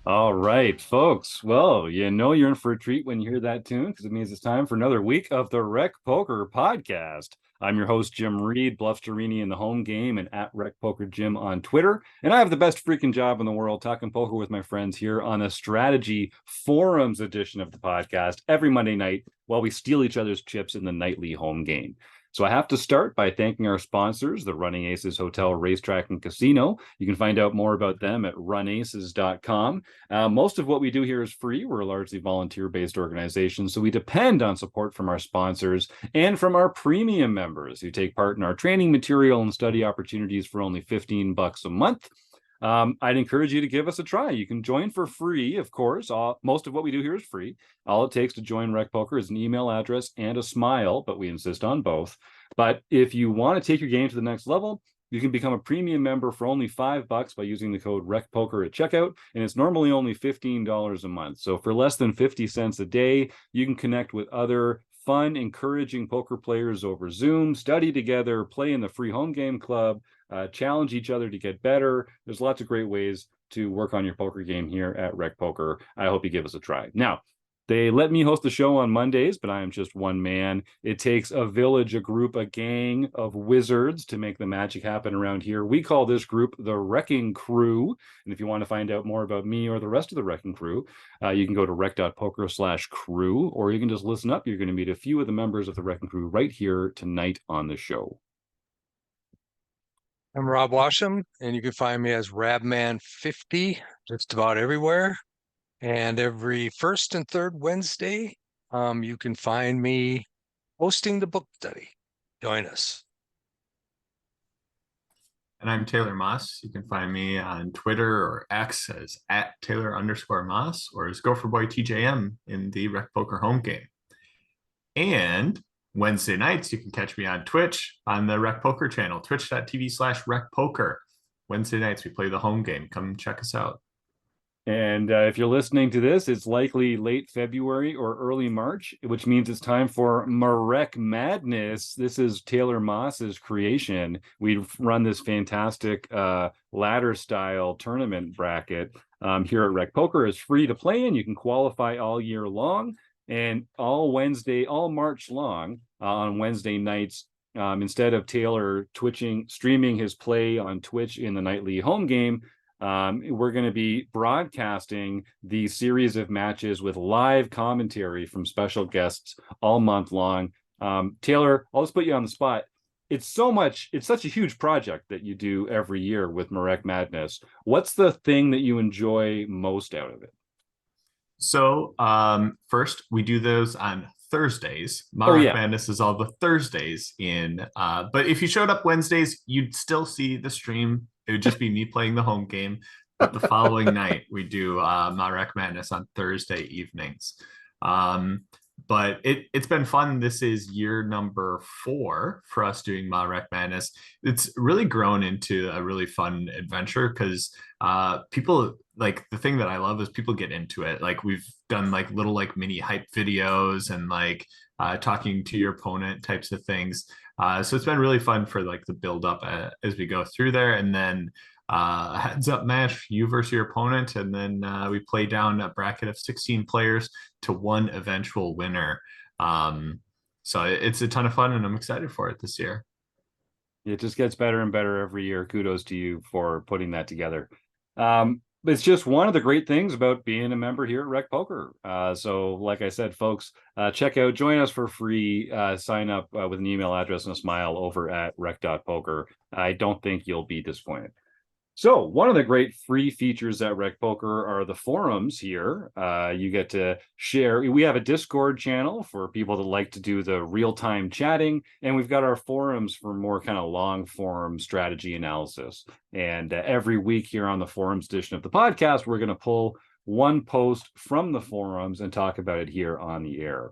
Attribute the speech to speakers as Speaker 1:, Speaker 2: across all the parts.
Speaker 1: All right, folks. Well, you know you're in for a treat when you hear that tune because it means it's time for another week of the Rec Poker Podcast. I'm your host, Jim Reed, Bluffsterini in the home game and at Rec Poker Jim on Twitter. And I have the best freaking job in the world talking poker with my friends here on a strategy forums edition of the podcast every Monday night while we steal each other's chips in the nightly home game. So I have to start by thanking our sponsors, the Running Aces Hotel, Racetrack, and Casino. You can find out more about them at runaces.com. Most of what we do here is free. We're a largely volunteer-based organization, so we depend on support from our sponsors and from our premium members who take part in our training material and study opportunities for only $15 a month. I'd encourage you to give us a try. You can join for free, of course. Most of what we do here is free. All it takes to join Rec Poker is an email address and a smile, but we insist on both. But if you want to take your game to the next level, you can become a premium member for only $5 by using the code RECPOKER at checkout, and it's normally only $15 a month. So for less than 50 cents a day, you can connect with other fun, encouraging poker players over Zoom, study together, play in the free home game club, challenge each other to get better. There's lots of great ways to work on your poker game here at Rec Poker. I hope you give us a try. Now, they let me host the show on Mondays, but I am just one man. It takes a village, a group, a gang of wizards to make the magic happen around here. We call this group the Wrecking Crew. And if you want to find out more about me or the rest of the Wrecking Crew, you can go to rec.poker/crew, or you can just listen up. You're going to meet a few of the members of the Wrecking Crew right here tonight on the show.
Speaker 2: I'm Rob Washam, and you can find me as Rabman50 just about everywhere. And every first and third Wednesday, you can find me hosting the book study. Join us.
Speaker 3: And I'm Taylor Moss. You can find me on Twitter or X as at Taylor_Moss or as Gopherboy TJM in the Rec Poker home game. And Wednesday nights, you can catch me on Twitch on the Rec Poker channel, twitch.tv/Rec Poker. Wednesday nights, we play the home game. Come check us out.
Speaker 1: And if you're listening to this, it's likely late February or early March, which means it's time for Marek Madness. This is Taylor Moss's creation. We've run this fantastic ladder-style tournament bracket here at Rec Poker. It's free to play in. You can qualify all year long. And all March long, on Wednesday nights, instead of Taylor streaming his play on Twitch in the nightly home game, we're going to be broadcasting the series of matches with live commentary from special guests all month long. Taylor, I'll just put you on the spot. It's such a huge project that you do every year with Marek Madness. What's the thing that you enjoy most out of it?
Speaker 3: So first, we do those on Thursdays. Marek Madness is all the Thursdays in. But if you showed up Wednesdays, you'd still see the stream. It would just be me playing the home game. But the following night, we do Marek Madness on Thursday evenings. But it's been fun. This is year number 4 for us doing Marek Madness. It's really grown into a really fun adventure because people, like, the thing that I love is people get into it. Like, we've done like little like mini hype videos and like talking to your opponent types of things. So it's been really fun for like the build up as we go through there. And then a heads up match, you versus your opponent, and then we play down a bracket of 16 players to one eventual winner. So it's a ton of fun, and I'm excited for it this year.
Speaker 1: It just gets better and better every year. Kudos to you for putting that together. It's just one of the great things about being a member here at Rec Poker. So like I said, folks, join us for free, sign up with an email address and a smile over at rec.poker. I don't think you'll be disappointed. So one of the great free features at Rec Poker are the forums here. You get to share. We have a Discord channel for people that like to do the real-time chatting, and we've got our forums for more kind of long-form strategy analysis. And every week here on the forums edition of the podcast, we're going to pull one post from the forums and talk about it here on the air.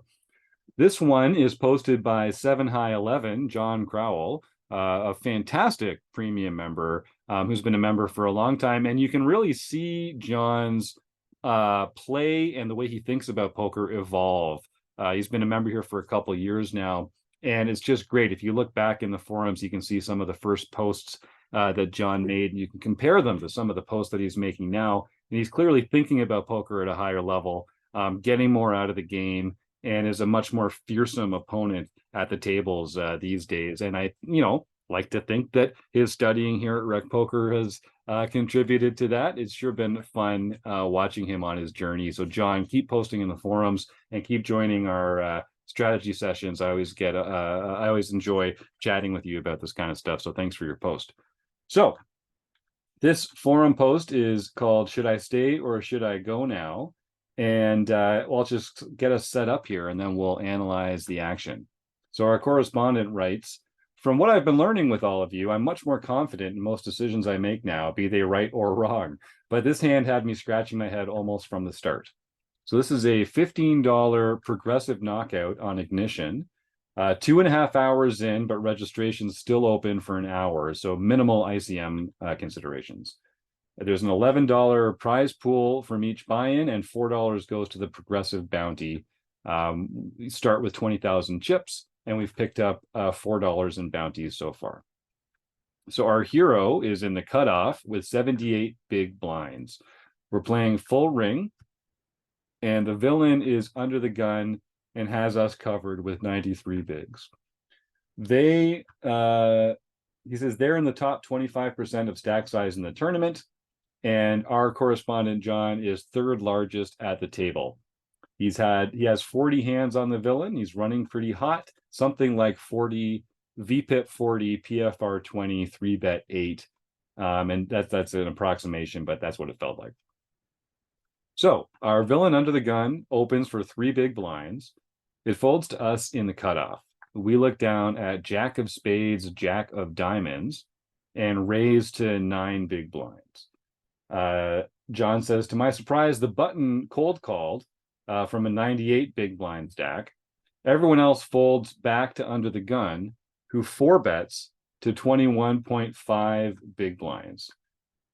Speaker 1: This one is posted by 7high11, John Crowell, a fantastic premium member who's been a member for a long time. And you can really see John's play and the way he thinks about poker evolve. He's been a member here for a couple of years now, and it's just great. If you look back in the forums, you can see some of the first posts that John made, and you can compare them to some of the posts that he's making now. and he's clearly thinking about poker at a higher level, getting more out of the game, and is a much more fearsome opponent at the tables these days. And I, like to think that his studying here at Rec Poker has contributed to that. It's sure been fun watching him on his journey. So John, keep posting in the forums and keep joining our strategy sessions. I always enjoy chatting with you about this kind of stuff. So thanks for your post. So this forum post is called "Should I Stay or Should I Go Now?" And I'll just get us set up here, and then we'll analyze the action. So our correspondent writes, "From what I've been learning with all of you, I'm much more confident in most decisions I make now, be they right or wrong. But this hand had me scratching my head almost from the start." So this is a $15 progressive knockout on Ignition. 2.5 hours in, but registration's still open for an hour, so minimal ICM considerations. There's an $11 prize pool from each buy-in, and $4 goes to the progressive bounty. We start with 20,000 chips, and we've picked up $4 in bounties so far. So our hero is in the cutoff with 78 big blinds. We're playing full ring, and the villain is under the gun and has us covered with 93 bigs. He says they're in the top 25% of stack size in the tournament, and our correspondent John is third largest at the table. He has 40 hands on the villain. He's running pretty hot, something like 40 VPIP 40, PFR 20, 3-bet 8. And that's an approximation, but that's what it felt like. So our villain under the gun opens for 3 big blinds. It folds to us in the cutoff. We look down at Jack of Spades, Jack of Diamonds, and raise to 9 big blinds. John says, to my surprise, the button cold called from a 98 big blind stack. Everyone else folds back to under the gun, who 4-bets to 21.5 big blinds.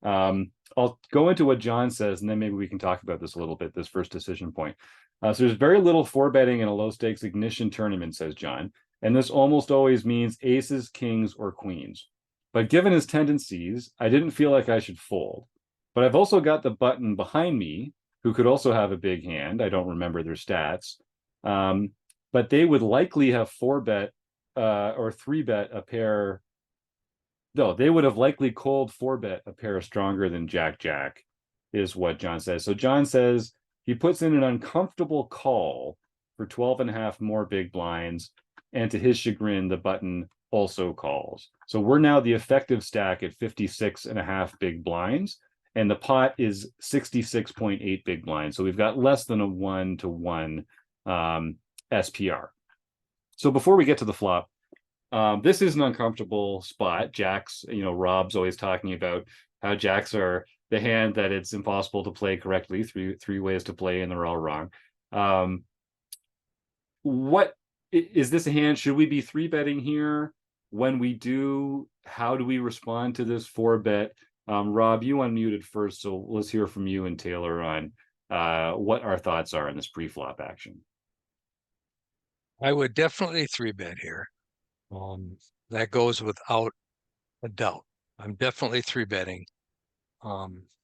Speaker 1: I'll go into what John says, and then maybe we can talk about this a little bit, this first decision point. So there's very little 4-betting in a low-stakes Ignition tournament, says John, and this almost always means aces, kings, or queens. But given his tendencies, I didn't feel like I should fold. But I've also got the button behind me, who could also have a big hand. I don't remember their stats. But they would likely have 4-bet or 3-bet a pair. No, they would have likely cold 4-bet a pair stronger than Jack, is what John says. So John says he puts in an uncomfortable call for 12.5 more big blinds, and to his chagrin, the button also calls. So we're now the effective stack at 56.5 big blinds, and the pot is 66.8 big blinds. So we've got less than a 1-to-1 SPR. So before we get to the flop, this is an uncomfortable spot. Jacks, Rob's always talking about how jacks are the hand that it's impossible to play correctly, three ways to play, and they're all wrong. What is this a hand? Should we be 3-betting here? When we do, how do we respond to this 4-bet? Rob, you unmuted first, so let's hear from you and Taylor on what our thoughts are in this pre-flop action.
Speaker 2: I would definitely 3-bet here. That goes without a doubt. I'm definitely 3-betting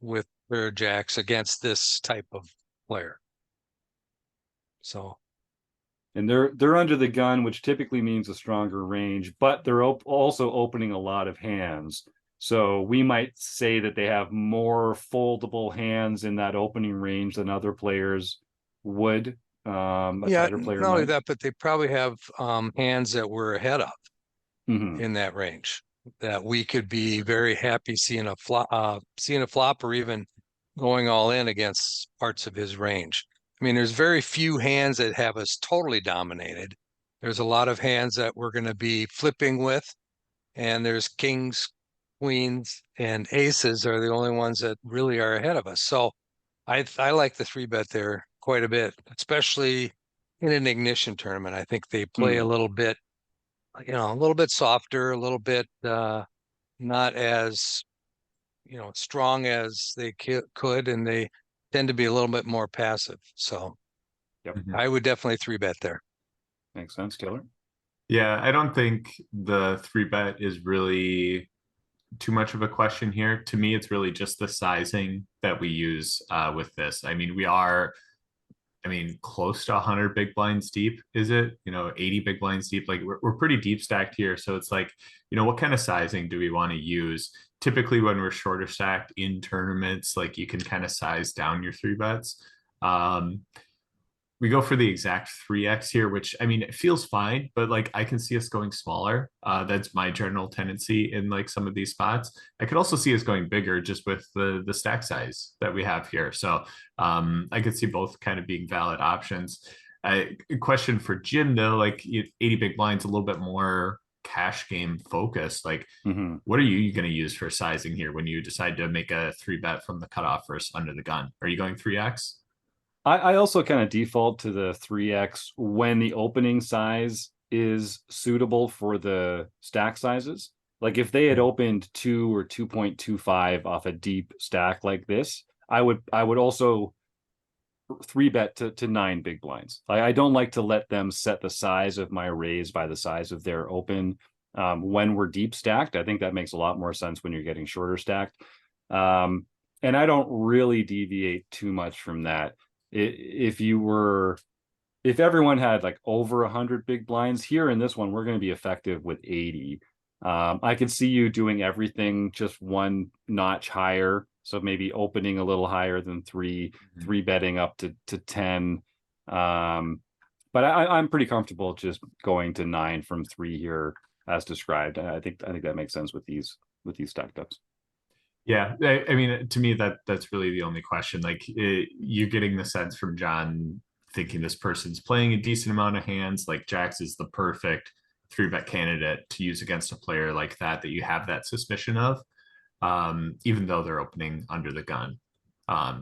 Speaker 2: with their jacks against this type of player. So,
Speaker 1: and they're under the gun, which typically means a stronger range, but they're also opening a lot of hands. So we might say that they have more foldable hands in that opening range than other players would.
Speaker 2: Yeah, not only that, but they probably have hands that we're ahead of in that range that we could be very happy seeing a flop, or even going all in against parts of his range. I mean, there's very few hands that have us totally dominated. There's a lot of hands that we're going to be flipping with, and there's kings, queens, and aces are the only ones that really are ahead of us. So I like the 3-bet there quite a bit, especially in an Ignition tournament. I think they play a little bit, a little bit softer, a little bit not as strong as they could, and they tend to be a little bit more passive. So
Speaker 1: yep.
Speaker 2: I would definitely 3-bet there.
Speaker 1: Makes sense, Taylor.
Speaker 3: Yeah, I don't think the 3-bet is really too much of a question here. To me, it's really just the sizing that we use with this. I mean, we are, I mean, close to 100 big blinds deep, is it? 80 big blinds deep. Like we're pretty deep stacked here. So it's like, what kind of sizing do we want to use? Typically, when we're shorter stacked in tournaments, like you can kind of size down your three bets. Um, we go for the exact 3x here, which I mean, it feels fine, but like I can see us going smaller. That's my general tendency in like some of these spots. I could also see us going bigger just with the stack size that we have here. So I could see both kind of being valid options. Question for Jim though, like 80 big blinds, a little bit more cash game focused. Like, what are you going to use for sizing here when you decide to make a 3-bet from the cutoff versus under the gun? Are you going 3x?
Speaker 1: I also kind of default to the 3x when the opening size is suitable for the stack sizes. Like if they had opened 2 or 2.25 off a deep stack like this, I would also 3-bet to 9 big blinds. I don't like to let them set the size of my raise by the size of their open when we're deep stacked. I think that makes a lot more sense when you're getting shorter stacked. And I don't really deviate too much from that. If everyone had like over 100 big blinds here in this one, we're going to be effective with 80. I could see you doing everything just one notch higher. So maybe opening a little higher than 3-betting up to 10. But I'm pretty comfortable just going to 9 from 3 here as described. I think that makes sense with these stacked ups.
Speaker 3: Yeah, I mean, to me, that's really the only question. Like, you're getting the sense from John thinking this person's playing a decent amount of hands. Like, Jax is the perfect 3-bet candidate to use against a player like that you have that suspicion of, even though they're opening under the gun.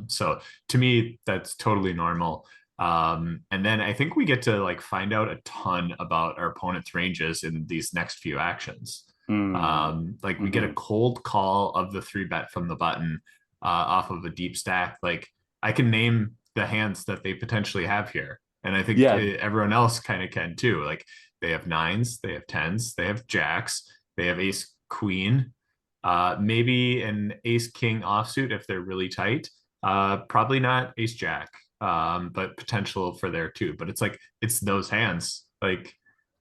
Speaker 3: So to me, that's totally normal. And then I think we get to like find out a ton about our opponent's ranges in these next few actions. Like we get a cold call of the 3-bet from the button off of a deep stack. Like I can name the hands that they potentially have here. And I think everyone else kind of can too. Like they have 9s, they have 10s, they have jacks, they have ace queen, maybe an ace king offsuit if they're really tight. Probably not ace jack, but potential for there too. But it's like it's those hands. Like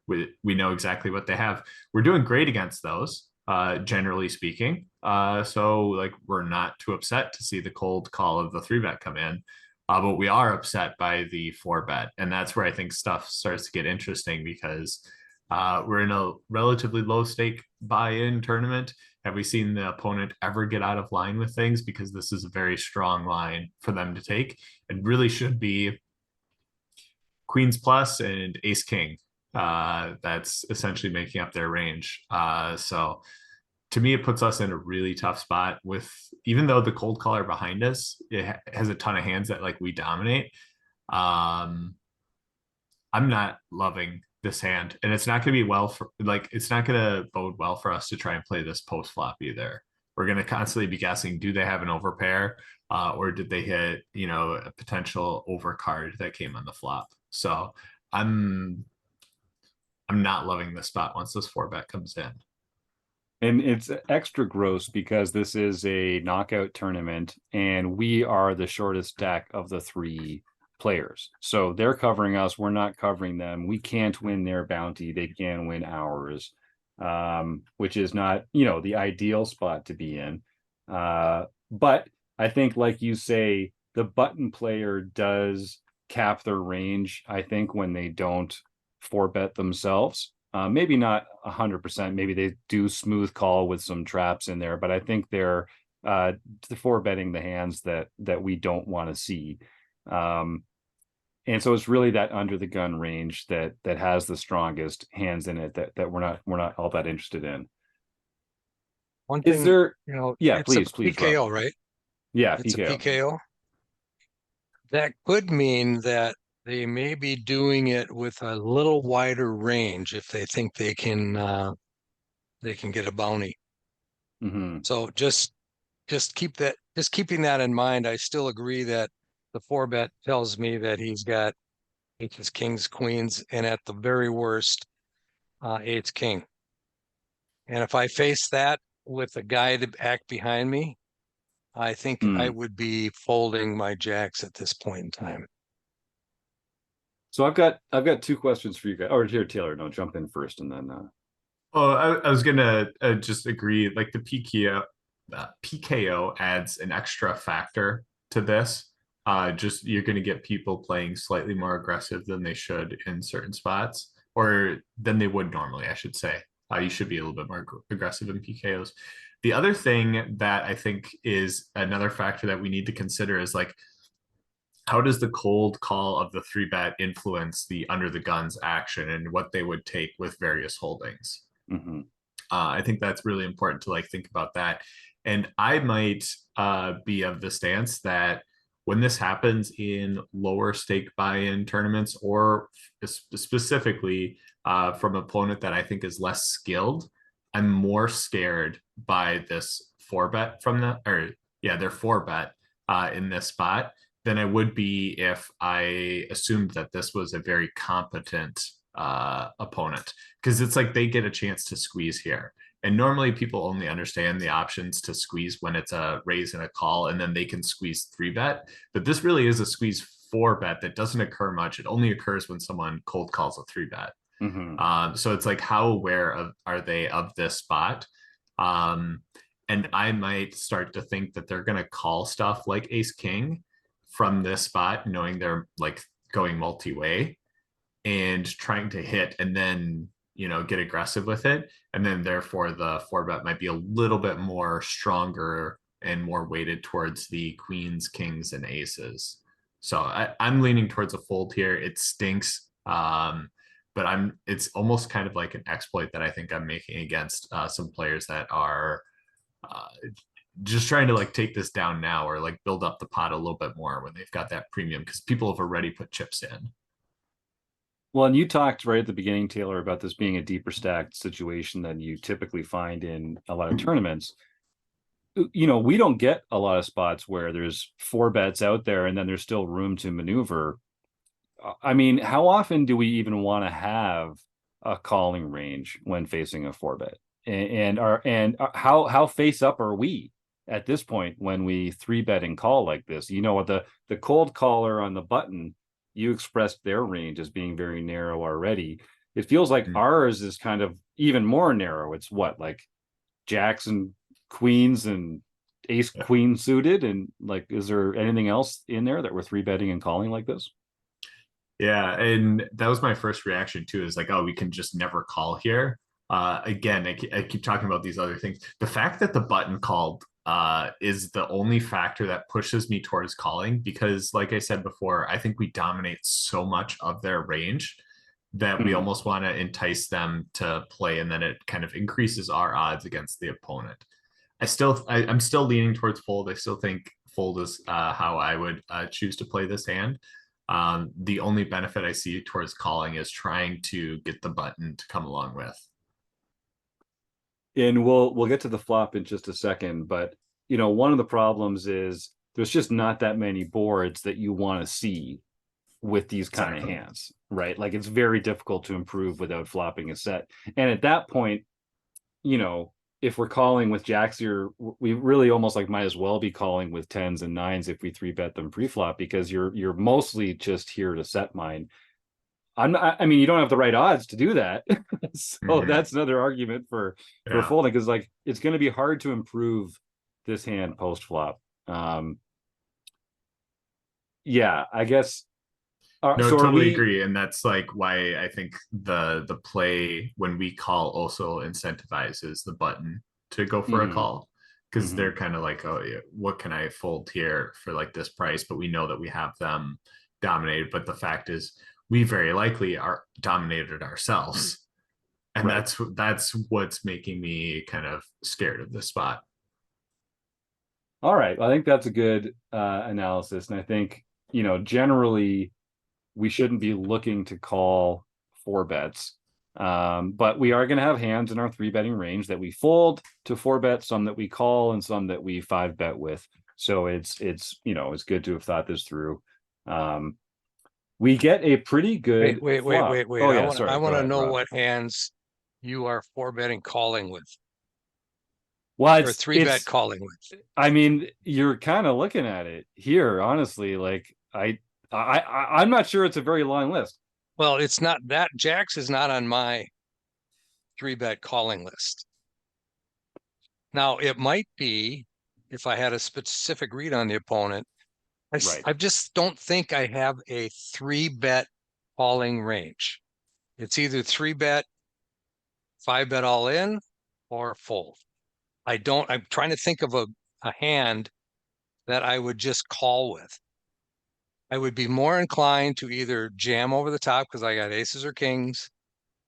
Speaker 3: we know exactly what they have. We're doing great against those, generally speaking. So like we're not too upset to see the cold call of the 3-bet come in. But we are upset by the 4-bet. And that's where I think stuff starts to get interesting because we're in a relatively low stake buy-in tournament. Have we seen the opponent ever get out of line with things? Because this is a very strong line for them to take. It really should be queens plus and ace king. That's essentially making up their range. So to me, it puts us in a really tough spot with, even though the cold caller behind us, it has a ton of hands that like we dominate. I'm not loving this hand, and it's not going to be it's not going to bode well for us to try and play this post flop either. We're going to constantly be guessing, do they have an overpair, or did they hit, a potential overcard that came on the flop? So I'm not loving the spot once this 4-bet comes in.
Speaker 1: And it's extra gross because this is a knockout tournament and we are the shortest stack of the 3 players. So they're covering us. We're not covering them. We can't win their bounty. They can win ours, which is not, the ideal spot to be in. But I think, like you say, the button player does cap their range, I think, when they don't 4-bet themselves. Maybe not 100%. Maybe they do smooth call with some traps in there, but I think they're 4-betting the hands that we don't want to see. And so it's really that under the gun range that has the strongest hands in it that we're not all that interested in.
Speaker 2: One thing,
Speaker 1: is there? Yeah,
Speaker 2: it's
Speaker 1: please,
Speaker 2: a PKO,
Speaker 1: Rob.
Speaker 2: right?
Speaker 1: Yeah,
Speaker 2: it's
Speaker 1: PKO.
Speaker 2: a PKO. That could mean that they may be doing it with a little wider range if they think they can get a bounty. So just keeping that in mind. I still agree that the 4-bet tells me that he's got aces, kings, queens, and at the very worst, 8's king. And if I face that, with a guy to act behind me, I think I
Speaker 1: Mm.
Speaker 2: would be folding my jacks at this point in time.
Speaker 1: So I've got two questions for you guys. Or here, Taylor, no, jump in first, and then
Speaker 3: Oh, I was gonna just agree. Like the PKO adds an extra factor to this. Just you're gonna get people playing slightly more aggressive than they should in certain spots, or than they would normally, I should say. You should be a little bit more aggressive in PKOs. The other thing that I think is another factor that we need to consider is like, how does the cold call of the three bet influence the under the guns action and what they would take with various holdings?
Speaker 1: mhm.
Speaker 3: I think that's really important to like think about that. And I might be of the stance that when this happens in lower stake buy-in tournaments, or specifically from an opponent that I think is less skilled, I'm more scared by this four bet from the, or yeah, their four bet in this spot than I would be if I assumed that this was a very competent opponent, because it's like they get a chance to squeeze here. And normally people only understand the options to squeeze when it's a raise and a call, and then they can squeeze three bet. But this really is a squeeze four bet that doesn't occur much. It only occurs when someone cold calls a three bet.
Speaker 1: Mm-hmm.
Speaker 3: So it's like, how aware of are they of this spot? Um, and I might start to think that they're going to call stuff like ace king from this spot, knowing they're like going multi-way and trying to hit, and then get aggressive with it, and then therefore the four bet might be a little bit more stronger and more weighted towards the queens, kings, and aces. So I'm leaning towards a fold here. It stinks, but it's almost kind of like an exploit that I think I'm making against some players that are uh, just trying to like take this down now, or like build up the pot a little bit more when they've got that premium, because people have already put chips in.
Speaker 1: Well, and you talked right at the beginning, Taylor, about this being a deeper stacked situation than you typically find in a lot of tournaments. We don't get a lot of spots where there's four bets out there and then there's still room to maneuver. I mean, how often do we even want to have a calling range when facing a four bet? How face up are we at this point when we three bet and call like this? The cold caller on the button, you expressed their range as being very narrow already. It feels like ours is kind of even more narrow. It's what, like jacks and queens and ace queen suited, and like, is there anything else in there that we're three betting and calling like this?
Speaker 3: Yeah, and that was my first reaction too, is like, oh, we can just never call here. Again, I keep talking about these other things. The fact that the button called is the only factor that pushes me towards calling, because like I said before, I think we dominate so much of their range that we almost want to entice them to play, and then it kind of increases our odds against the opponent. I'm still leaning towards fold. I still think fold is how I would choose to play this hand. The only benefit I see towards calling is trying to get the button to come along with.
Speaker 1: And we'll get to the flop in just a second, but one of the problems is there's just not that many boards that you want to see with these kind of hands, right? Like, it's very difficult to improve without flopping a set. And at that point, if we're calling with jacks here, we really almost like might as well be calling with tens and nines if we three bet them pre-flop, because you're mostly just here to set mine. I mean, you don't have the right odds to do that. So that's another argument for folding, because like, it's going to be hard to improve this hand post flop. Yeah, I guess.
Speaker 3: No,
Speaker 1: So
Speaker 3: totally agree, and that's like why I think the play when we call also incentivizes the button to go for a call, because they're kind of like, oh yeah, what can I fold here for like this price? But we know that we have them dominated. But the fact is, we very likely are dominated ourselves, and that's what's making me kind of scared of this spot.
Speaker 1: All right, well, I think that's a good analysis, and I think generally we shouldn't be looking to call four bets. But we are going to have hands in our three betting range that we fold to four bet, some that we call, and some that we five bet with. So it's good to have thought this through. We get a pretty good
Speaker 2: Wait.
Speaker 1: Oh yeah, sorry.
Speaker 2: I want to
Speaker 1: Go ahead,
Speaker 2: know
Speaker 1: Rob.
Speaker 2: what hands you are four betting calling with.
Speaker 1: Well,
Speaker 2: or three bet calling width?
Speaker 1: I mean, you're kind of looking at it here, honestly. Like I'm not sure it's a very long list.
Speaker 2: Well, it's not that. Jacks is not on my three bet calling list. Now, it might be if I had a specific read on the opponent.
Speaker 1: Right.
Speaker 2: I just don't think I have a three bet calling range. It's either three bet, five bet all in, or fold. I'm trying to think of a hand that I would just call with. I would be more inclined to either jam over the top because I got aces or kings,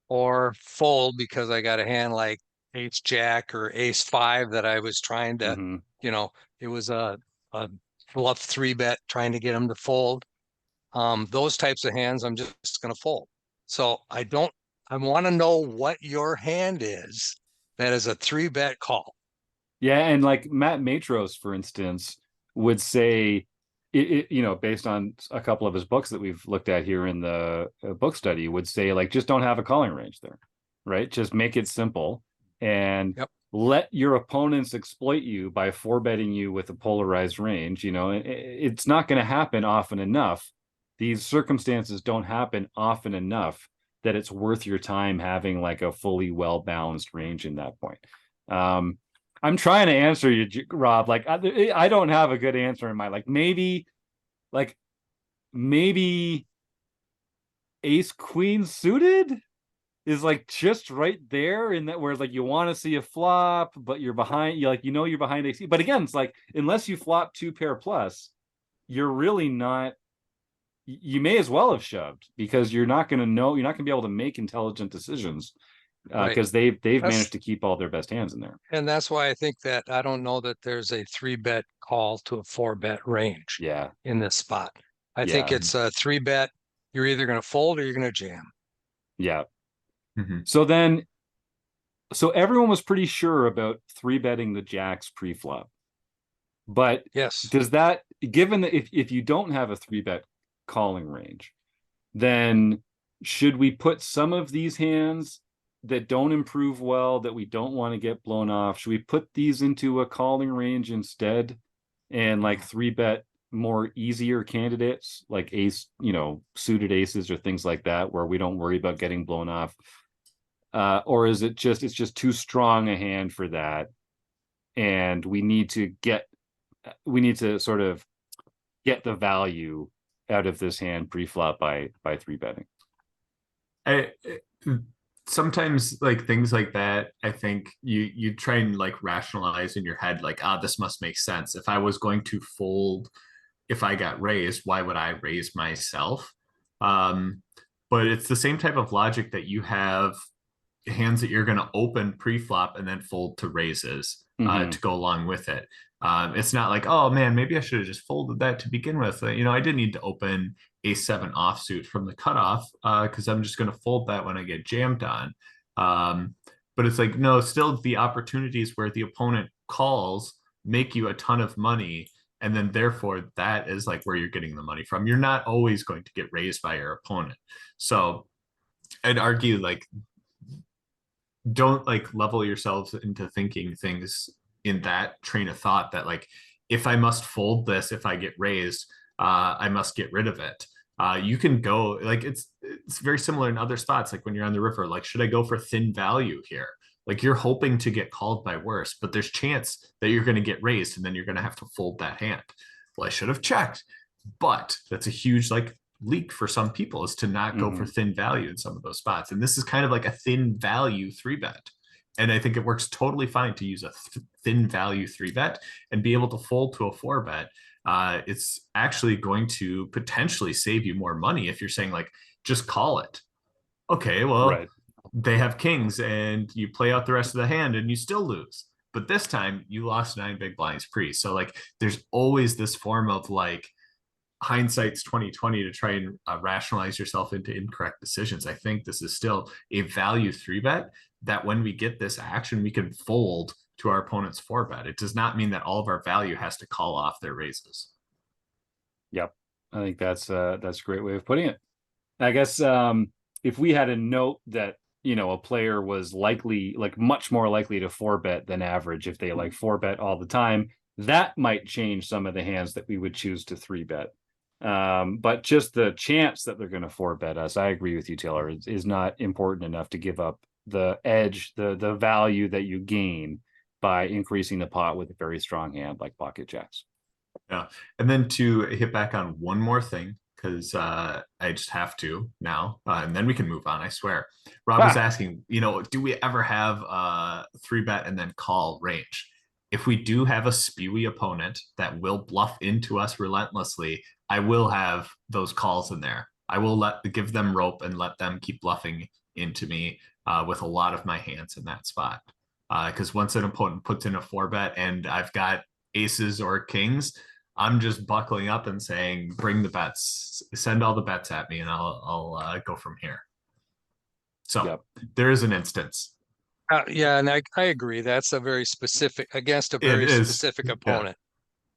Speaker 2: or fold because I got a hand like ace jack or ace five that I was trying to,
Speaker 1: Mm-hmm.
Speaker 2: it was a bluff three bet trying to get them to fold. Those types of hands, I'm just going to fold. So I want to know what your hand is that is a three bet call.
Speaker 1: Yeah, and like Matt Matros, for instance, would say, based on a couple of his books that we've looked at here in the book study, would say like just don't have a calling range there, right? Just make it simple and let your opponents exploit you by four betting you with a polarized range. It's not going to happen often enough. These circumstances don't happen often enough that it's worth your time having like a fully well balanced range in that point. I'm trying to answer you, Rob. Like I don't have a good answer in mind. Like maybe ace queen suited is like just right there in that where like you want to see a flop, but you're behind. You're behind ace. But again, it's like unless you flop two pair plus, you're really not. You may as well have shoved because you're not going to know. You're not going to be able to make intelligent decisions because they've managed to keep all their best hands in there.
Speaker 2: And that's why I think that I don't know that there's a three bet call to a four bet range in this spot. I think it's a three bet. You're either going to fold or you're going to jam.
Speaker 1: Yeah.
Speaker 3: Mm-hmm.
Speaker 1: So everyone was pretty sure about three betting the jacks pre-flop. But does that, given that if you don't have a three bet calling range, then should we put some of these hands that don't improve well, that we don't want to get blown off, should we put these into a calling range instead and like three bet more easier candidates like ace, suited aces or things like that where we don't worry about getting blown off? Or is it's just too strong a hand for that and we need to sort of get the value out of this hand pre-flop by three betting?
Speaker 3: Sometimes like things like that, I think you try and like rationalize in your head like, this must make sense. If I was going to fold, if I got raised, why would I raise myself? But it's the same type of logic that you have hands that you're going to open pre-flop and then fold to raises to go along with it. It's not like, oh man, maybe I should have just folded that to begin with. I didn't need to open a7 offsuit from the cutoff because I'm just going to fold that when I get jammed on. But it's like, no, still the opportunities where the opponent calls make you a ton of money. And then therefore that is like where you're getting the money from. You're not always going to get raised by your opponent. So I'd argue like, don't like level yourselves into thinking things in that train of thought that like, if I must fold this, if I get raised, I must get rid of it. You can go like, it's very similar in other spots. Like when you're on the river, like, should I go for thin value here? Like you're hoping to get called by worse, but there's chance that you're going to get raised and then you're going to have to fold that hand. Well, I should have checked, but that's a huge like leak for some people is to not go for thin value in some of those spots. And this is kind of like a thin value three bet. And I think it works totally fine to use a thin value three bet and be able to fold to a four bet. It's actually going to potentially save you more money if you're saying like, just call it. Okay, well, they have kings and you play out the rest of the hand and you still lose. But this time you lost 9 big blinds pre. So like, there's always this form of like, hindsight's 2020 to try and rationalize yourself into incorrect decisions. I think this is still a value three bet that when we get this action, we can fold to our opponent's four bet. It does not mean that all of our value has to call off their raises.
Speaker 1: Yep. I think that's a great way of putting it. I guess if we had a note that a player was likely, like much more likely to 4-bet than average if they like 4-bet all the time, that might change some of the hands that we would choose to 3-bet. But just the chance that they're going to 4-bet us, I agree with you, Taylor, is not important enough to give up the edge, the value that you gain by increasing the pot with a very strong hand like pocket jacks.
Speaker 3: Yeah. And then to hit back on one more thing, because I just have to now, and then we can move on, I swear. Rob was asking, do we ever have a 3-bet and then call range? If we do have a spewy opponent that will bluff into us relentlessly, I will have those calls in there. I will give them rope and let them keep bluffing into me with a lot of my hands in that spot. Because once an opponent puts in a 4-bet and I've got aces or kings, I'm just buckling up and saying, bring the bets, send all the bets at me, and I'll go from here. So there is an instance.
Speaker 2: Yeah, and I agree. That's a very specific, against a very specific opponent.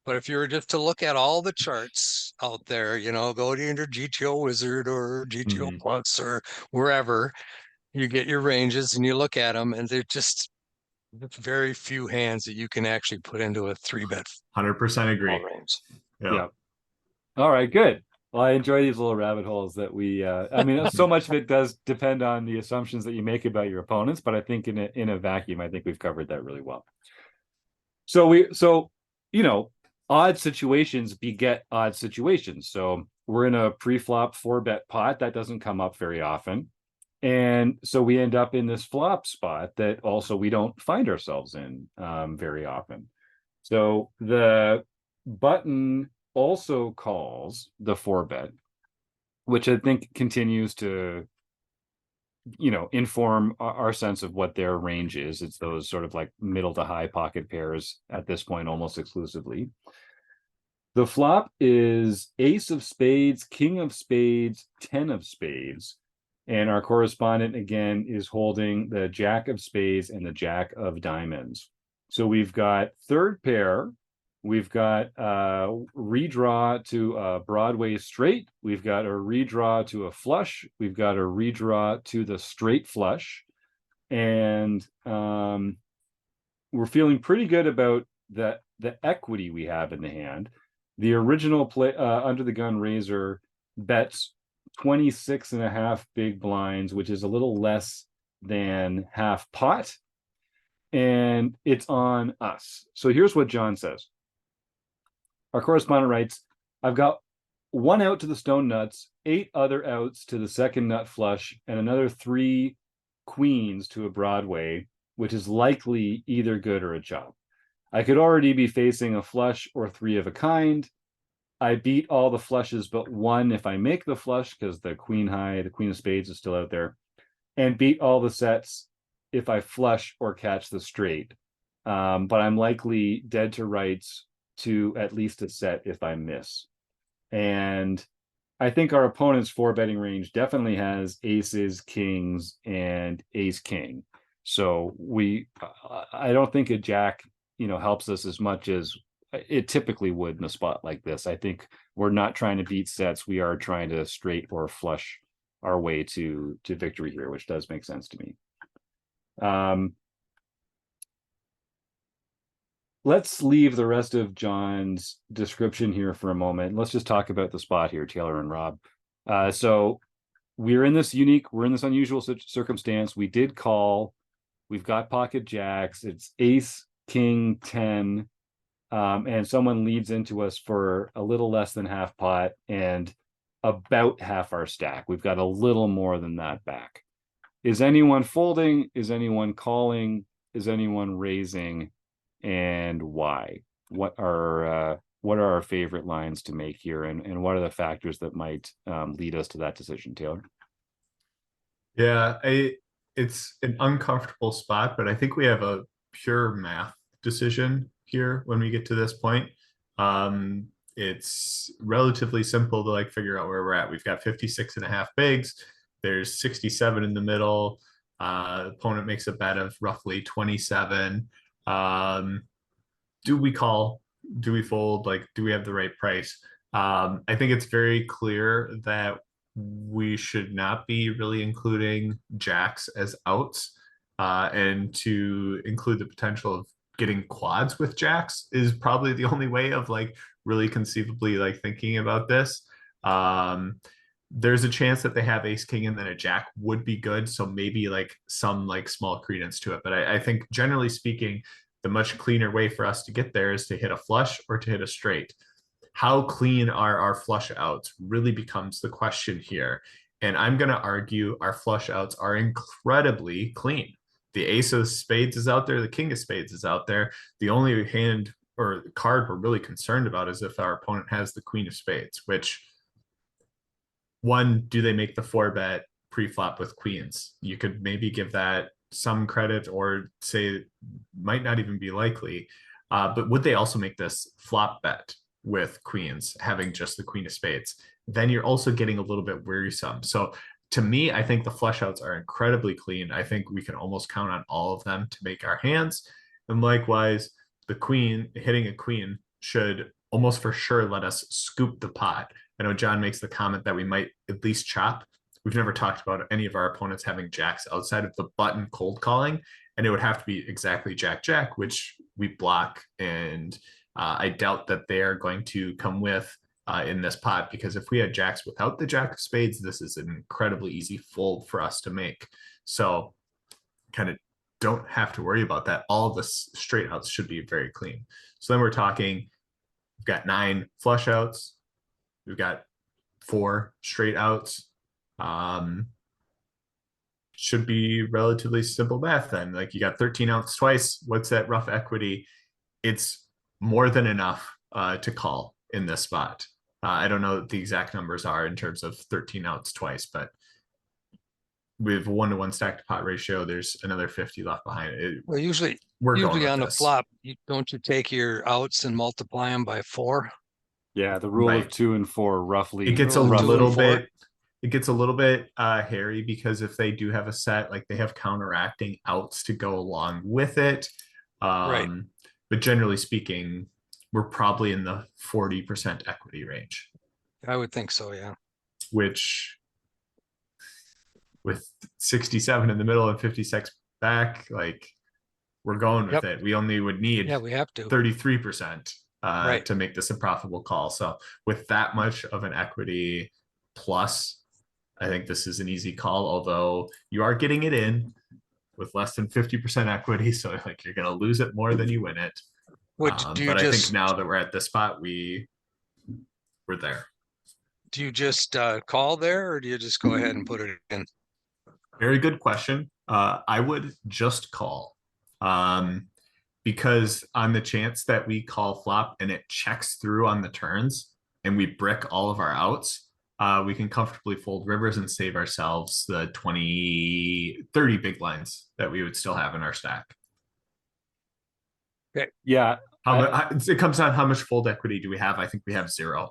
Speaker 2: But if you were just to look at all the charts out there, go to your GTO Wizard or GTO Plus or wherever, you get your ranges and you look at them, and they're just very few hands that you can actually put into a 3-bet.
Speaker 3: 100% agree.
Speaker 2: Range.
Speaker 1: Yeah. All right, good. Well, I enjoy these little rabbit holes that I mean, so much of it does depend on the assumptions that you make about your opponents, but I think in a vacuum, I think we've covered that really well. So odd situations beget odd situations. So we're in a pre-flop 4-bet pot that doesn't come up very often. And so we end up in this flop spot that also we don't find ourselves in very often. So the button also calls the 4-bet, which I think continues to, inform our sense of what their range is. It's those sort of like middle to high pocket pairs at this point, almost exclusively. The flop is ace of spades, king of spades, 10 of spades. And our correspondent, again, is holding the jack of spades and the jack of diamonds. So we've got third pair. We've got a redraw to a Broadway straight. We've got a redraw to a flush. We've got a redraw to the straight flush. And we're feeling pretty good about the equity we have in the hand. The original play under the gun raiser bets 26.5 big blinds, which is a little less than half pot. And it's on us. So here's what John says. Our correspondent writes, I've got 1 out to the stone nuts, 8 other outs to the second nut flush, and another 3 queens to a Broadway, which is likely either good or a chop. I could already be facing a flush or 3 of a kind. I beat all the flushes but 1 if I make the flush, because the queen of spades is still out there, and beat all the sets if I flush or catch the straight. But I'm likely dead to rights to at least a set if I miss. And I think our opponent's 4-betting range definitely has aces, kings, and ace king. So I don't think a jack, helps us as much as it typically would in a spot like this. I think we're not trying to beat sets. We are trying to straight or flush our way to victory here, which does make sense to me. Let's leave the rest of John's description here for a moment. Let's just talk about the spot here, Taylor and Rob. So we're in this unusual circumstance. We did call. We've got pocket jacks. It's ace, king, 10. And someone leads into us for a little less than half pot and about half our stack. We've got a little more than that back. Is anyone folding? Is anyone calling? Is anyone raising? And why? What are our favorite lines to make here, and what are the factors that might lead us to that decision, Taylor?
Speaker 3: Yeah, it's an uncomfortable spot, but I think we have a pure math decision here when we get to this point. It's relatively simple to figure out where we're at. We've got 56.5 bigs. There's 67 in the middle. Opponent makes a bet of roughly 27. Do we call? Do we fold? Do we have the right price? I think it's very clear that we should not be really including jacks as outs. And to include the potential of getting quads with jacks is probably the only way of like really conceivably like thinking about this. There's a chance that they have ace king and then a jack would be good. So maybe like some like small credence to it. But I think generally speaking, the much cleaner way for us to get there is to hit a flush or to hit a straight. How clean are our flush outs really becomes the question here. And I'm going to argue our flush outs are incredibly clean. The ace of spades is out there. The king of spades is out there. The only hand or card we're really concerned about is if our opponent has the queen of spades, which one, do they make the 4-bet pre-flop with queens? You could maybe give that some credit or say it might not even be likely. But would they also make this flop bet with queens, having just the queen of spades? Then you're also getting a little bit wearisome. So to me, I think the flush outs are incredibly clean. I think we can almost count on all of them to make our hands. And likewise, the queen, hitting a queen should almost for sure let us scoop the pot. I know John makes the comment that we might at least chop. We've never talked about any of our opponents having jacks outside of the button cold calling, and it would have to be exactly jack jack, which we block. And I doubt that they are going to come with in this pot, because if we had jacks without the jack of spades, this is an incredibly easy fold for us to make. So kind of don't have to worry about that. All the straight outs should be very clean. So then we're talking, we've got 9 flush outs. We've got 4 straight outs. Should be relatively simple math then. Like you got 13 outs twice. What's that rough equity? It's more than enough to call in this spot. I don't know what the exact numbers are in terms of 13 outs twice, but with 1-to-1 stack to pot ratio, there's another 50 left behind it.
Speaker 2: Well, usually on the flop, don't you take your outs and multiply them by 4?
Speaker 1: Yeah, the rule of 2 and 4 roughly.
Speaker 3: It gets a little bit. It gets a little bit hairy, because if they do have a set, like they have counteracting outs to go along with it.
Speaker 2: Right.
Speaker 3: But generally speaking, we're probably in the 40% equity range.
Speaker 2: I would think so, yeah.
Speaker 3: Which, with 67 in the middle and 56 back, like we're going with it. We only would need
Speaker 2: we have to
Speaker 3: 33% to make this a profitable call. So with that much of an equity plus, I think this is an easy call, although you are getting it in with less than 50% equity. So like you're going to lose it more than you win it. But I think now that we're at this spot, we're there.
Speaker 2: Do you just call there, or do you just go ahead and put it in?
Speaker 3: Very good question. I would just call, because on the chance that we call flop and it checks through on the turns and we brick all of our outs, we can comfortably fold rivers and save ourselves the 20-30 big lines that we would still have in our stack.
Speaker 2: Okay.
Speaker 1: Yeah.
Speaker 3: It comes down how much fold equity do we have? I think we have 0,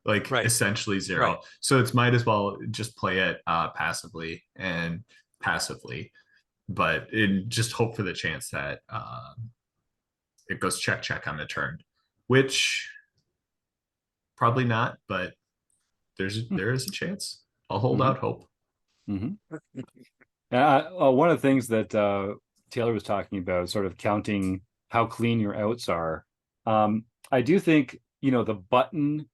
Speaker 3: like essentially 0. So it's might as well just play it passively, but just hope for the chance that it goes check check on the turn, which probably not, but there is a chance. I'll hold out hope.
Speaker 1: One of the things that Taylor was talking about, sort of counting how clean your outs are. I do think, the button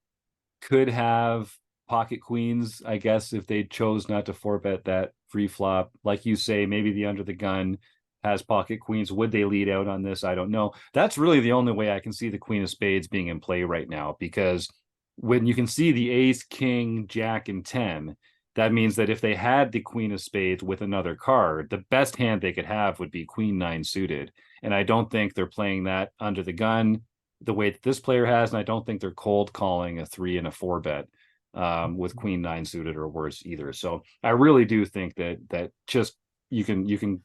Speaker 1: could have pocket queens, I guess, if they chose not to 4-bet that free flop. Like you say, maybe the under the gun has pocket queens. Would they lead out on this? I don't know. That's really the only way I can see the queen of spades being in play right now, because when you can see the ace, king, jack, and 10, that means that if they had the queen of spades with another card, the best hand they could have would be queen 9 suited. And I don't think they're playing that under the gun the way that this player has, and I don't think they're cold calling a 3 and a 4-bet with queen 9 suited or worse either. So I really do think that just you can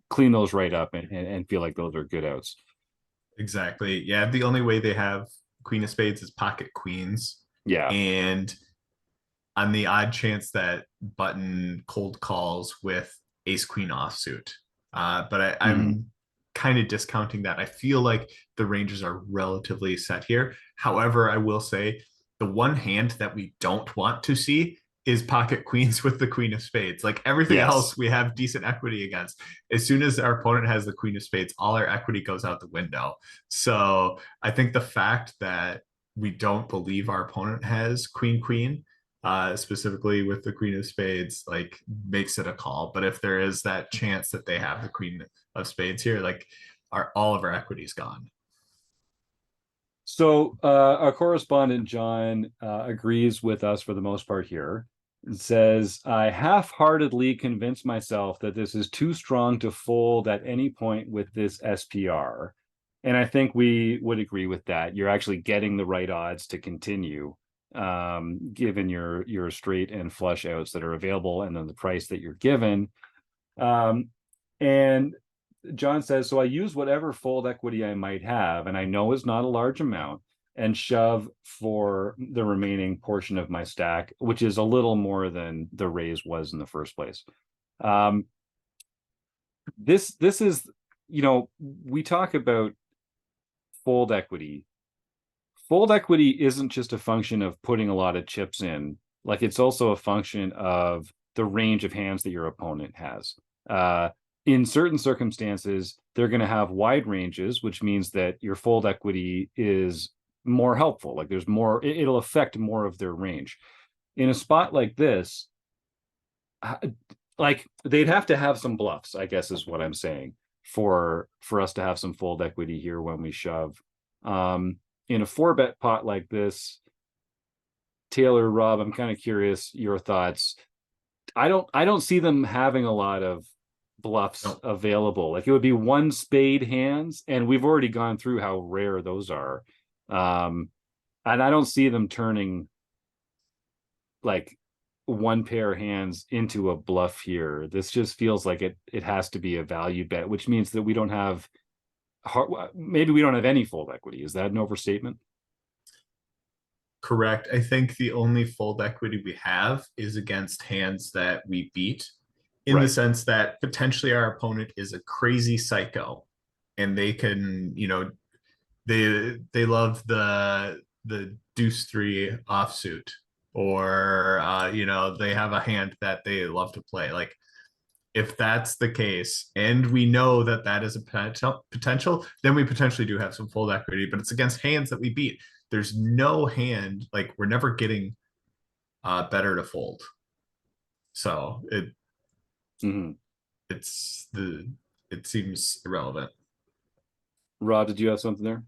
Speaker 1: clean those right up and feel like those are good outs.
Speaker 3: Exactly. Yeah, the only way they have queen of spades is pocket queens.
Speaker 1: Yeah.
Speaker 3: And on the odd chance that button cold calls with ace queen offsuit. But I'm kind of discounting that. I feel like the ranges are relatively set here. However, I will say the one hand that we don't want to see is pocket queens with the queen of spades. Like everything else, we have decent equity against. As soon as our opponent has the queen of spades, all our equity goes out the window. So I think the fact that we don't believe our opponent has queen, specifically with the queen of spades, like makes it a call. But if there is that chance that they have the queen of spades here, like all of our equity's gone.
Speaker 1: So our correspondent John agrees with us for the most part here. It says, I half-heartedly convinced myself that this is too strong to fold at any point with this SPR. And I think we would agree with that. You're actually getting the right odds to continue, given your straight and flush outs that are available and then the price that you're given. And John says, so I use whatever fold equity I might have, and I know is not a large amount, and shove for the remaining portion of my stack, which is a little more than the raise was in the first place. This is, we talk about fold equity. Fold equity isn't just a function of putting a lot of chips in. Like, it's also a function of the range of hands that your opponent has. In certain circumstances, they're going to have wide ranges, which means that your fold equity is more helpful. Like, there's more, it'll affect more of their range. In a spot like this, like, they'd have to have some bluffs, I guess is what I'm saying, for us to have some fold equity here when we shove. In a 4-bet pot like this, Taylor, Rob, I'm kind of curious your thoughts. I don't see them having a lot of bluffs available. Like, it would be one spade hands, and we've already gone through how rare those are. And I don't see them turning like one pair of hands into a bluff here. This just feels like it has to be a value bet, which means that we don't have maybe we don't have any fold equity. Is that an overstatement?
Speaker 3: Correct. I think the only fold equity we have is against hands that we beat, in the sense that potentially our opponent is a crazy psycho and they can, they love the deuce 3 offsuit, or they have a hand that they love to play. Like, if that's the case, and we know that that is a potential, then we potentially do have some fold equity, but it's against hands that we beat. There's no hand, like, we're never getting better to fold. So it seems irrelevant.
Speaker 1: Rob, did you have something there?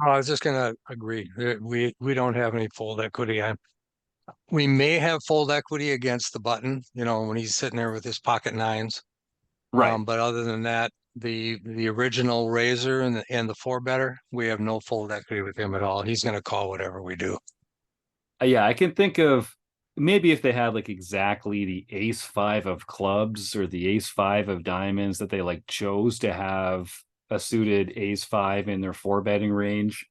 Speaker 2: I was just gonna agree. We don't have any fold equity. We may have fold equity against the button, when he's sitting there with his pocket nines.
Speaker 1: Right.
Speaker 2: But other than that, the original raiser and the 4-better, we have no fold equity with him at all. He's gonna call whatever we do.
Speaker 1: Yeah, I can think of maybe if they had like exactly the ace 5 of clubs or the ace 5 of diamonds that they like chose to have a suited ace 5 in their 4-betting range.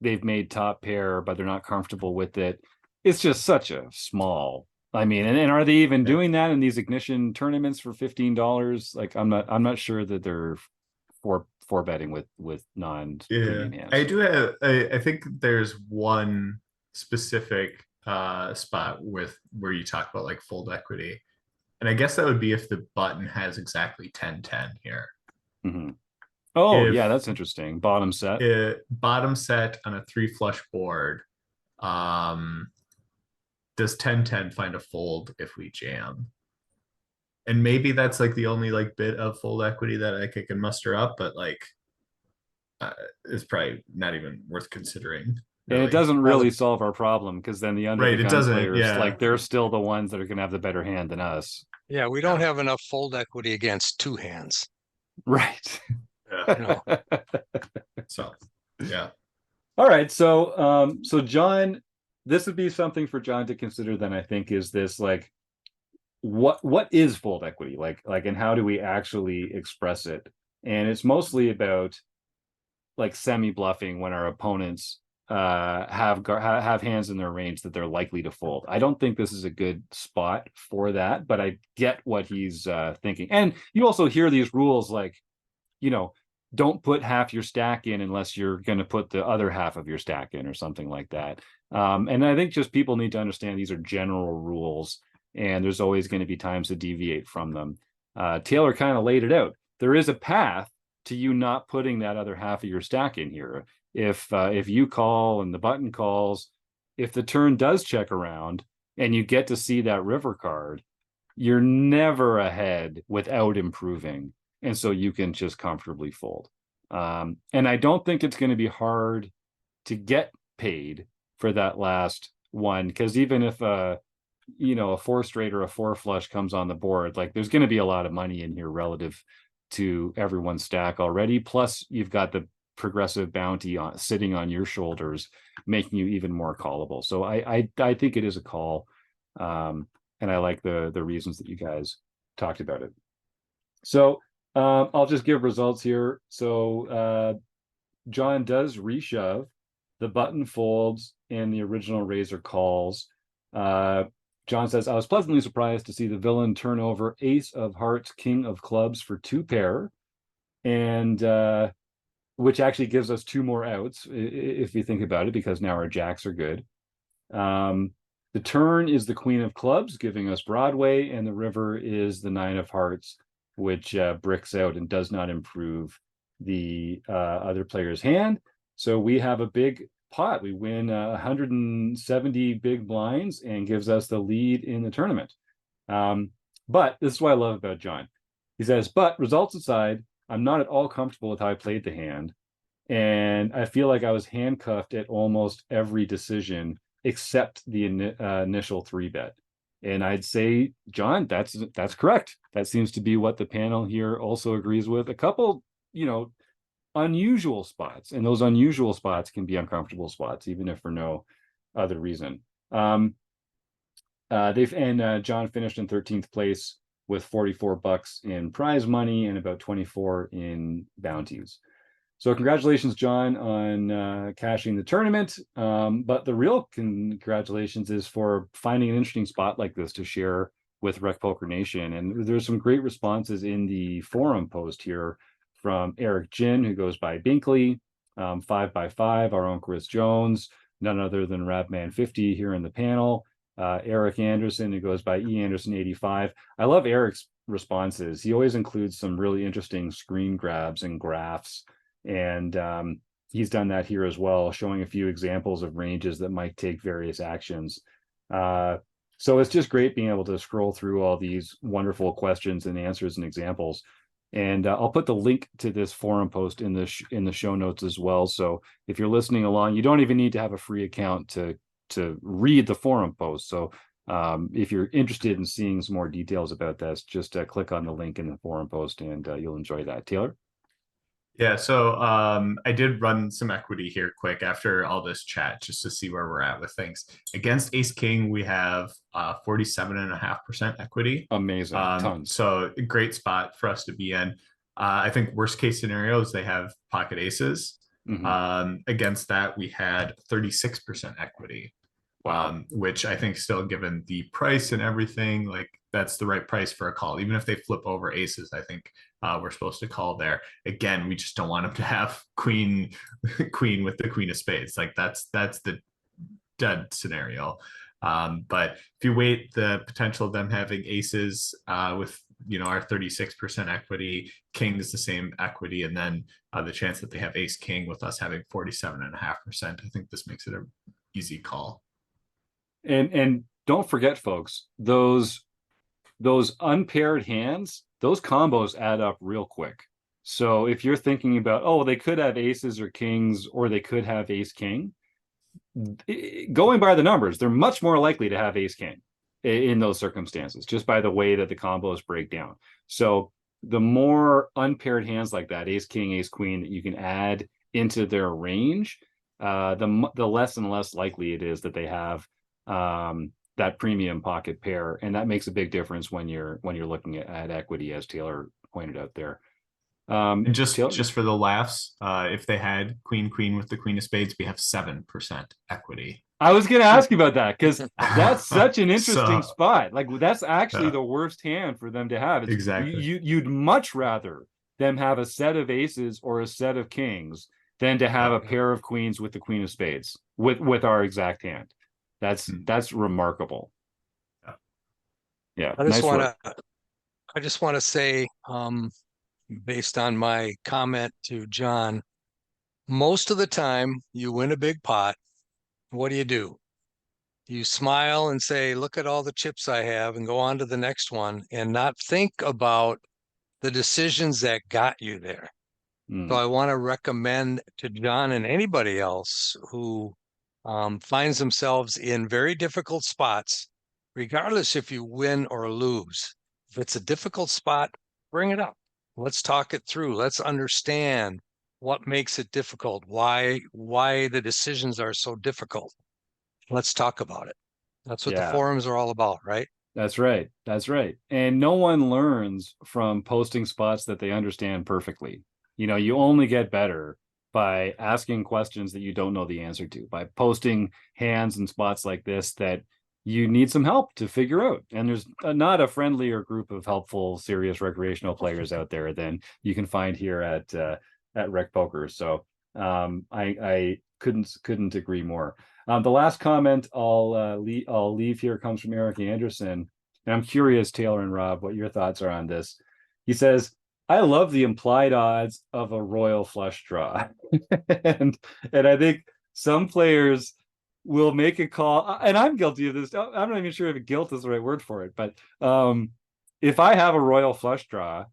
Speaker 1: They've made top pair, but they're not comfortable with it. It's just such a small. I mean, and are they even doing that in these ignition tournaments for $15? Like, I'm not sure that they're four betting with non-premium hands.
Speaker 3: I do have. I think there's one specific spot where you talk about like fold equity, and I guess that would be if the button has exactly 10-10 here.
Speaker 1: Oh, yeah, that's interesting. Bottom set.
Speaker 3: Bottom set on a 3 flush board. Does 10-10 find a fold if we jam? And maybe that's like the only like bit of fold equity that I can muster up, but like it's probably not even worth considering.
Speaker 1: Really. And it doesn't really solve our problem, because then the under the gun players, like, they're still the ones that are going to have the better hand than us.
Speaker 2: Yeah, we don't have enough fold equity against 2 hands.
Speaker 1: Right.
Speaker 3: So, yeah.
Speaker 1: All right. So, John, this would be something for John to consider then, I think, is this like, what is fold equity? Like, and how do we actually express it? And it's mostly about like semi-bluffing when our opponents have hands in their range that they're likely to fold. I don't think this is a good spot for that, but I get what he's thinking. And you also hear these rules like, don't put half your stack in unless you're going to put the other half of your stack in or something like that. And I think just people need to understand these are general rules, and there's always going to be times to deviate from them. Taylor kind of laid it out. There is a path to you not putting that other half of your stack in here. If you call and the button calls, if the turn does check around and you get to see that river card, you're never ahead without improving. And so you can just comfortably fold. And I don't think it's going to be hard to get paid for that last one, because even if a four straight or a four flush comes on the board, like there's going to be a lot of money in here relative to everyone's stack already. Plus, you've got the progressive bounty sitting on your shoulders, making you even more callable. So I think it is a call, and I like the reasons that you guys talked about it. So I'll just give results here. So John does reshove, the button folds, and the original razor calls. John says, I was pleasantly surprised to see the villain turn over ace of hearts, king of clubs for 2 pair, and which actually gives us 2 more outs if you think about it, because now our jacks are good. The turn is the queen of clubs, giving us Broadway, and the river is the 9 of hearts, which bricks out and does not improve the other player's hand. So we have a big pot. We win 170 big blinds and gives us the lead in the tournament. But this is what I love about John. He says, but results aside, I'm not at all comfortable with how I played the hand. And I feel like I was handcuffed at almost every decision except the initial 3-bet. And I'd say, John, that's correct. That seems to be what the panel here also agrees with. A couple, unusual spots, and those unusual spots can be uncomfortable spots, even if for no other reason. John finished in 13th place with $44 in prize money and about 24 in bounties. So congratulations, John, on cashing the tournament. But the real congratulations is for finding an interesting spot like this to share with Rec Poker Nation. And there's some great responses in the forum post here from Eric Jin, who goes by Binkley, 5x5, our own Chris Jones, none other than Rabman50 here in the panel, Eric Anderson, who goes by E Anderson 85. I love Eric's responses. He always includes some really interesting screen grabs and graphs, and he's done that here as well, showing a few examples of ranges that might take various actions. So it's just great being able to scroll through all these wonderful questions and answers and examples. And I'll put the link to this forum post in the show notes as well. So if you're listening along, you don't even need to have a free account to read the forum post. So if you're interested in seeing some more details about this, just click on the link in the forum post, and you'll enjoy that. Taylor?
Speaker 3: Yeah, so I did run some equity here quick after all this chat just to see where we're at with things. Against Ace King, we have 47.5% equity.
Speaker 1: Amazing, tons.
Speaker 3: So a great spot for us to be in. I think worst case scenarios, they have pocket aces. Against that, we had 36% equity.
Speaker 1: Wow.
Speaker 3: Which I think still, given the price and everything, like that's the right price for a call. Even if they flip over aces, I think we're supposed to call there. Again, we just don't want them to have queen with the queen of spades. Like that's the dead scenario. But if you weight the potential of them having aces with our 36% equity, king is the same equity, and then the chance that they have ace king with us having 47.5%, I think this makes it an easy call.
Speaker 1: And don't forget, folks, those unpaired hands, those combos add up real quick. So if you're thinking about, oh, they could have aces or kings, or they could have ace king, going by the numbers, they're much more likely to have ace king in those circumstances, just by the way that the combos break down. So the more unpaired hands like that, ace king, ace queen, that you can add into their range, the less and less likely it is that they have that premium pocket pair, and that makes a big difference when you're looking at equity, as Taylor pointed out there.
Speaker 3: And just
Speaker 1: Taylor?
Speaker 3: just for the laughs, if they had queen with the queen of spades, we have 7% equity.
Speaker 1: I was going to ask you about that, because that's such an interesting spot. Like, that's actually the worst hand for them to have.
Speaker 3: Exactly.
Speaker 1: You'd much rather them have a set of aces or a set of kings than to have a pair of queens with the queen of spades with our exact hand. That's remarkable. Yeah.
Speaker 2: I just want to say, based on my comment to John, most of the time you win a big pot. What do? You smile and say, look at all the chips I have, and go on to the next one, and not think about the decisions that got you there. So I want to recommend to John and anybody else who finds themselves in very difficult spots, regardless if you win or lose. If it's a difficult spot, bring it up. Let's talk it through. Let's understand what makes it difficult, why the decisions are so difficult. Let's talk about it. That's what the forums are all about, right?
Speaker 1: That's right. That's right. And no one learns from posting spots that they understand perfectly. You know, you only get better by asking questions that you don't know the answer to, by posting hands and spots like this that you need some help to figure out. And there's not a friendlier group of helpful, serious recreational players out there than you can find here at Rec Poker. So I couldn't agree more. The last comment I'll leave here comes from Eric Anderson. And I'm curious, Taylor and Rob, what your thoughts are on this. He says, I love the implied odds of a royal flush draw. and I think some players will make a call, and I'm guilty of this. I'm not even sure if guilt is the right word for it, but if I have a royal flush draw,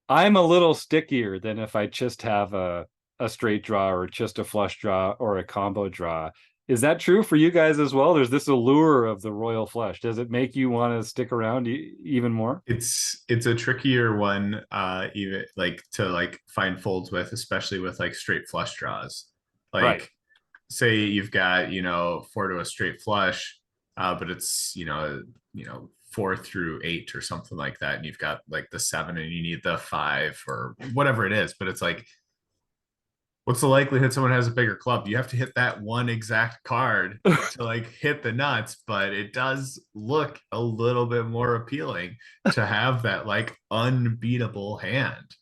Speaker 1: I'm a little stickier than if I just have a straight draw or just a flush draw or a combo draw. Is that true for you guys as well? There's this allure of the royal flush. Does it make you want to stick around even more?
Speaker 3: It's a trickier one, even like to find folds with, especially with like straight flush draws. Like, say you've got 4 to a straight flush, but it's 4 through 8 or something like that, and you've got like the 7 and you need the 5 or whatever it is. But it's like, what's the likelihood someone has a bigger club? You have to hit that one exact card to like hit the nuts, but it does look a little bit more appealing to have that like unbeatable hand.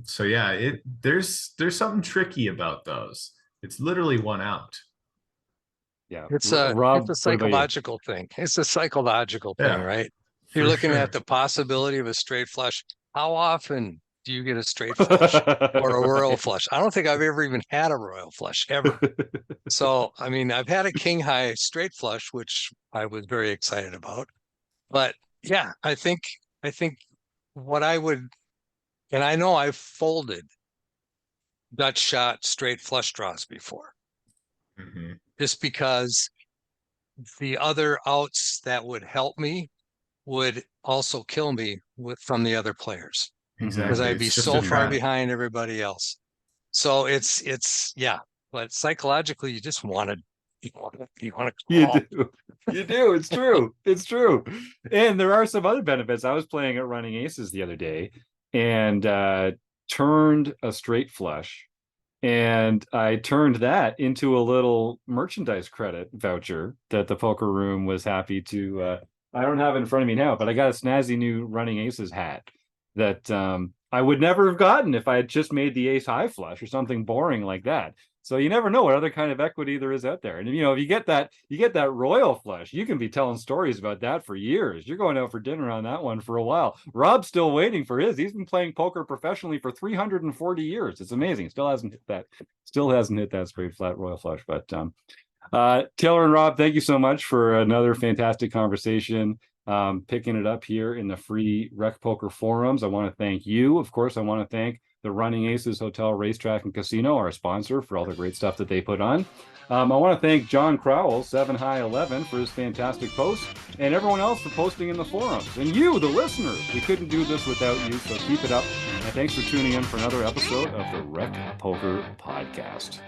Speaker 3: So yeah, there's something tricky about those. It's literally one out.
Speaker 1: Yeah.
Speaker 2: It's a psychological thing. It's a psychological thing, right? If you're looking at the possibility of a straight flush, how often do you get a straight flush or a royal flush? I don't think I've ever even had a royal flush ever. So, I mean, I've had a king high straight flush, which I was very excited about. But yeah, I think what I would, and I know I've folded Dutch shot straight flush draws before, just because the other outs that would help me would also kill me from the other players.
Speaker 3: Exactly.
Speaker 2: Because I'd be so far behind everybody else. So it's but psychologically you just want to you do.
Speaker 1: It's true. And there are some other benefits. I was playing at Running Aces the other day and turned a straight flush, and I turned that into a little merchandise credit voucher that the poker room was happy to I don't have it in front of me now, but I got a snazzy new Running Aces hat that I would never have gotten if I had just made the ace high flush or something boring like that. So you never know what other kind of equity there is out there. And if you get that royal flush, you can be telling stories about that for years. You're going out for dinner on that one for a while. Rob's still waiting for his. He's been playing poker professionally for 340 years. It's amazing. Still hasn't hit that straight flat royal flush. But Taylor and Rob, thank you so much for another fantastic conversation. Picking it up here in the free Rec Poker forums. I want to thank you. Of course, I want to thank the Running Aces Hotel, Racetrack, and Casino, our sponsor, for all the great stuff that they put on. I want to thank John Crowell, 7high11, for his fantastic post, and everyone else for posting in the forums. And you, the listeners, we couldn't do this without you, so keep it up. And thanks for tuning in for another episode of the Rec Poker Podcast.